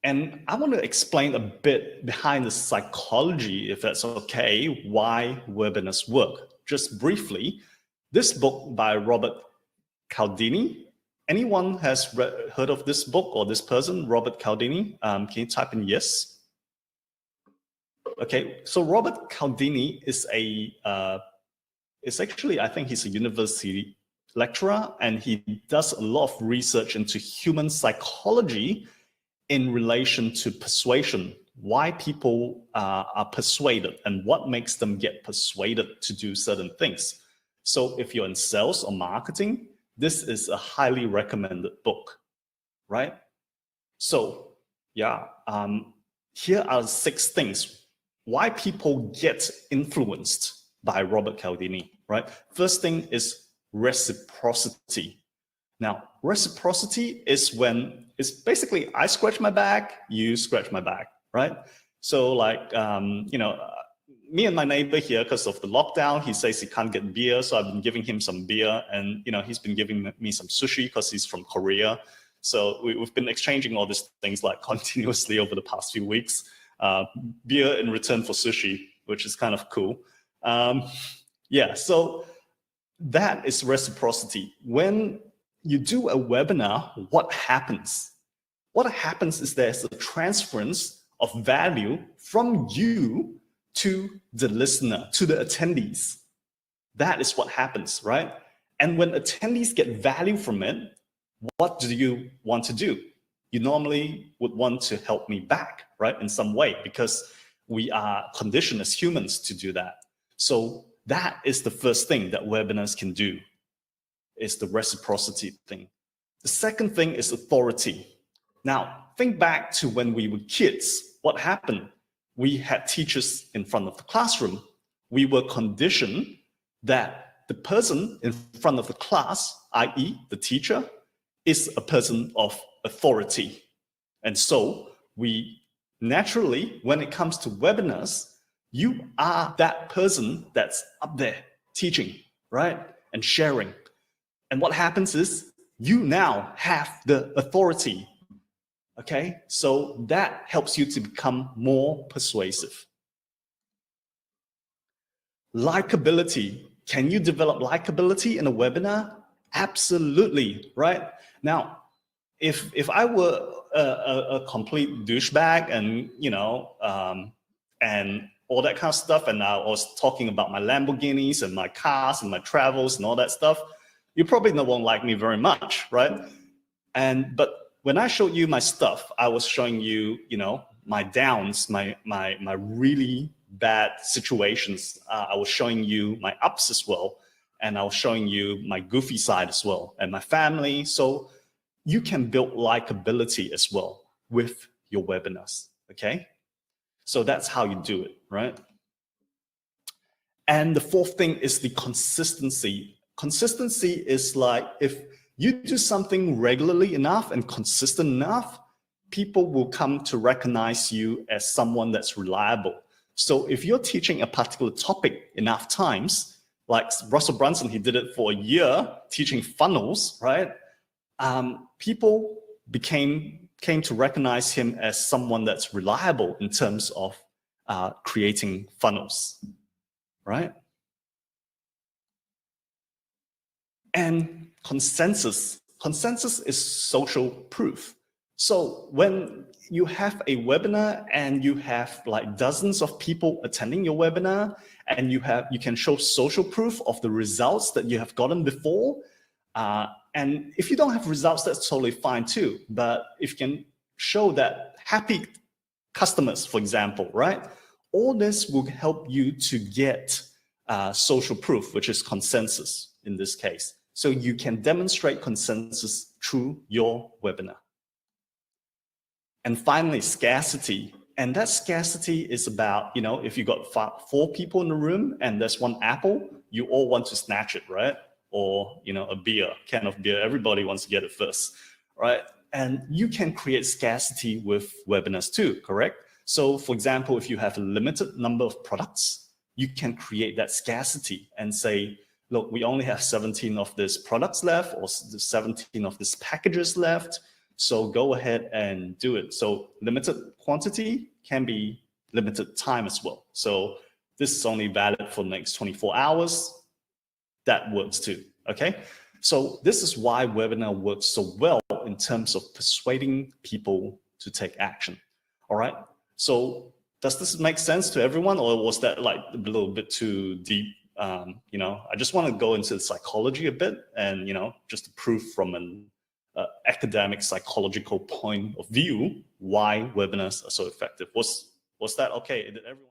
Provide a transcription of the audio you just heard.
And I want to explain a bit behind the psychology, if that's okay, why webinars work. Just briefly, this book by Robert Caldini. Anyone has heard of this book or this person, Robert Caldini? Can you type in yes? Okay, so Robert Caldini is actually, I think he's a university lecturer, and he does a lot of research into human psychology in relation to persuasion, why people are persuaded and what makes them get persuaded to do certain things. So if you're in sales or marketing, this is a highly recommended book, right? So yeah, here are 6 things why people get influenced by Robert Caldini, right? First thing is reciprocity. Now, reciprocity is when it's basically I scratch my back, you scratch my back, right? So like, me and my neighbor here, because of the lockdown, he says he can't get beer. So I've been giving him some beer, and, he's been giving me some sushi because he's from Korea. So we've been exchanging all these things like continuously over the past few weeks. Beer in return for sushi, which is kind of cool. Yeah, so that is reciprocity. When you do a webinar, what happens? What happens is there's a transference of value from you to the listener, to the attendees. That is what happens, right? And when attendees get value from it, what do you want to do? You normally would want to help me back, right, in some way, because we are conditioned as humans to do that. So that is the first thing that webinars can do, is the reciprocity thing. The second thing is authority. Now, think back to when we were kids. What happened? We had teachers in front of the classroom. We were conditioned that the person in front of the class, i.e. the teacher, is a person of authority. And so we naturally, when it comes to webinars, you are that person that's up there teaching, right? And sharing. And what happens is you now have the authority. Okay, so that helps you to become more persuasive. Likability. Can you develop likability in a webinar? Absolutely, right? Now, if I were a complete douchebag and, and all that kind of stuff, and I was talking about my Lamborghinis and my cars and my travels and all that stuff, you probably won't like me very much, right? But when I showed you my stuff, I was showing you, my downs, my really bad situations. I was showing you my ups as well. And I was showing you my goofy side as well, and my family. So you can build likability as well with your webinars, okay? So that's how you do it, right? And the fourth thing is the consistency. Consistency is like, if you do something regularly enough and consistent enough, people will come to recognize you as someone that's reliable. So if you're teaching a particular topic enough times, like Russell Brunson, he did it for a year teaching funnels, right? People came to recognize him as someone that's reliable in terms of creating funnels, right? And consensus. Consensus is social proof. So when you have a webinar and you have like dozens of people attending your webinar, and you can show social proof of the results that you have gotten before, and if you don't have results, that's totally fine too. But if you can show that happy customers, for example, right? All this will help you to get social proof, which is consensus in this case. So you can demonstrate consensus through your webinar. And finally, scarcity. And that scarcity is about, if you got 4 people in the room and there's 1 apple, you all want to snatch it, right? Or, a can of beer, everybody wants to get it first, right? And you can create scarcity with webinars too, correct? So for example, if you have a limited number of products, you can create that scarcity and say, look, we only have 17 of these products left, or 17 of these packages left. So go ahead and do it. So limited quantity can be limited time as well. So this is only valid for the next 24 hours. That works too, okay? So this is why webinar works so well in terms of persuading people to take action, all right? So does this make sense to everyone, or was that like a little bit too deep? I just want to go into the psychology a bit and, just to prove from an academic psychological point of view why webinars are so effective. Was that okay? Did everyone